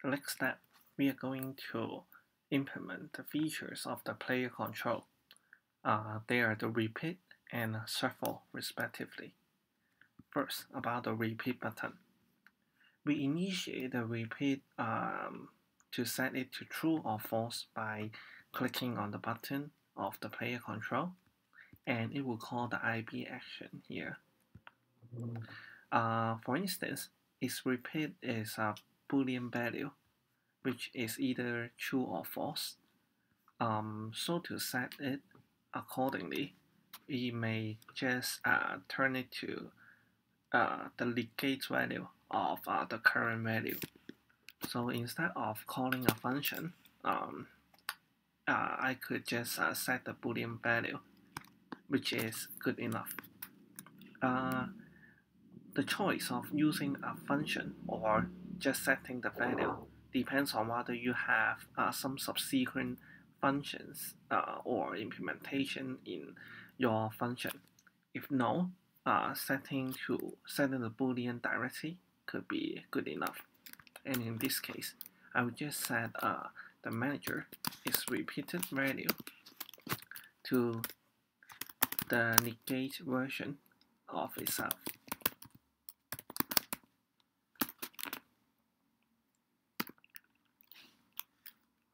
The next step, we are going to implement the features of the player control. They are the repeat and shuffle respectively. First, about the repeat button. We initiate the repeat to set it to true or false by clicking on the button of the player control, and it will call the IB action here. For instance, its repeat is a Boolean value, which is either true or false. So to set it accordingly, we may just turn it to the negate value of the current value. So instead of calling a function, I could just set the Boolean value, which is good enough. The choice of using a function or just setting the value depends on whether you have some subsequent functions or implementation in your function. If no, setting the Boolean directly could be good enough. And in this case, I would just set the manager is repeated value to the negate version of itself.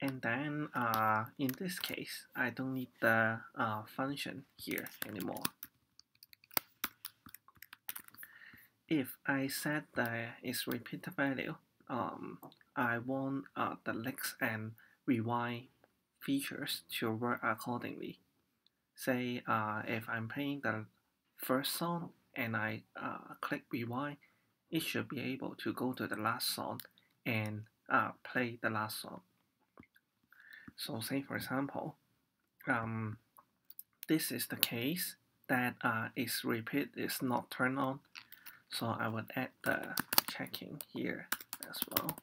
And then in this case, I don't need the function here anymore. If I set its repeated value, I want the lex and rewind features to work accordingly. Say if I'm playing the first song and I click rewind, it should be able to go to the last song and play the last song. So say for example, this is the case that its repeat is not turned on. So I would add the checking here as well.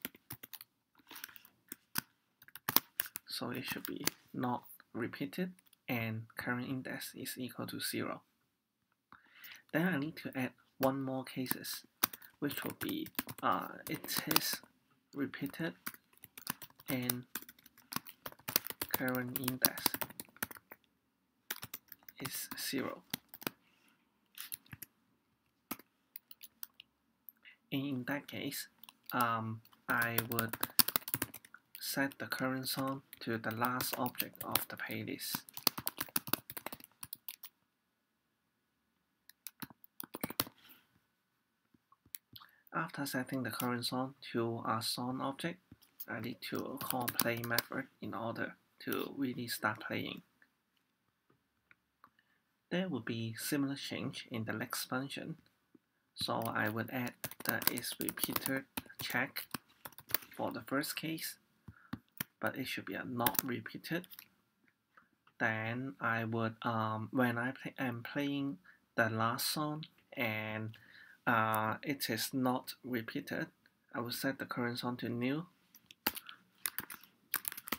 So it should be not repeated and current index is equal to 0. Then I need to add one more cases, which will be it is repeated and current index is 0. And in that case, I would set the current song to the last object of the playlist. After setting the current song to a song object, I need to call play method in order to really start playing. There will be similar change in the next function, so I would add the is repeated check for the first case, but it should be a not repeated. Then I would when am playing the last song and it is not repeated, I will set the current song to new.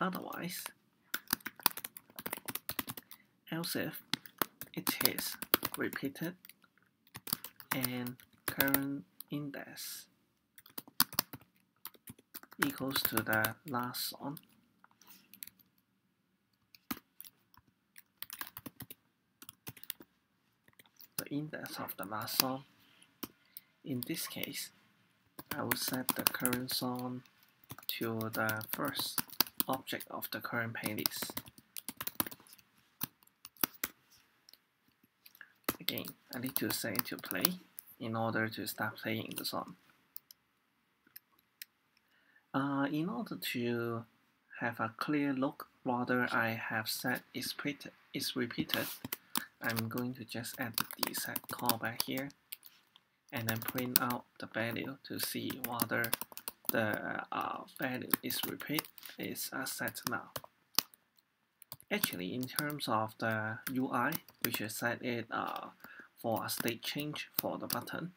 Otherwise, else if it is repeated and current index equals to the last song, the index of the last song. In this case, I will set the current song to the first object of the current playlist. Again, I need to set it to play in order to start playing the song. In order to have a clear look whether I have set is repeated, I'm going to just add the set callback here and then print out the value to see whether the value is repeat is set now. Actually, in terms of the UI, we should set it for a state change for the button.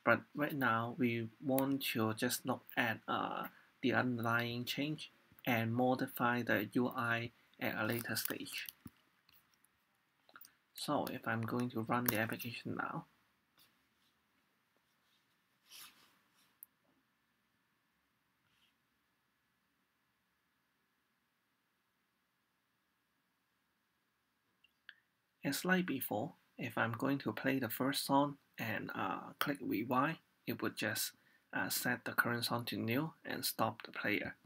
But right now, we want to just look at the underlying change and modify the UI at a later stage. So if I'm going to run the application now, As like before, if I'm going to play the first song and click rewind, it would just set the current song to new and stop the player.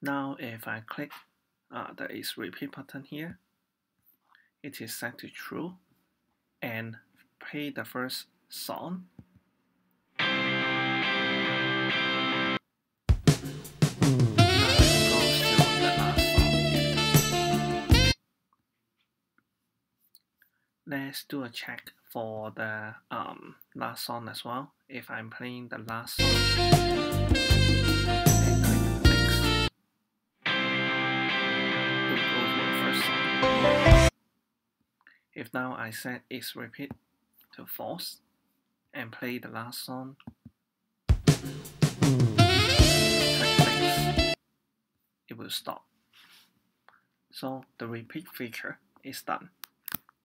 Now if I click the is repeat button here, it is set to true and play the first song. Let's do a check for the last song as well. If I'm playing the last song and click next, it will go to the first song. If now I set is repeat to false and play the last song, click next, it will stop. So the repeat feature is done.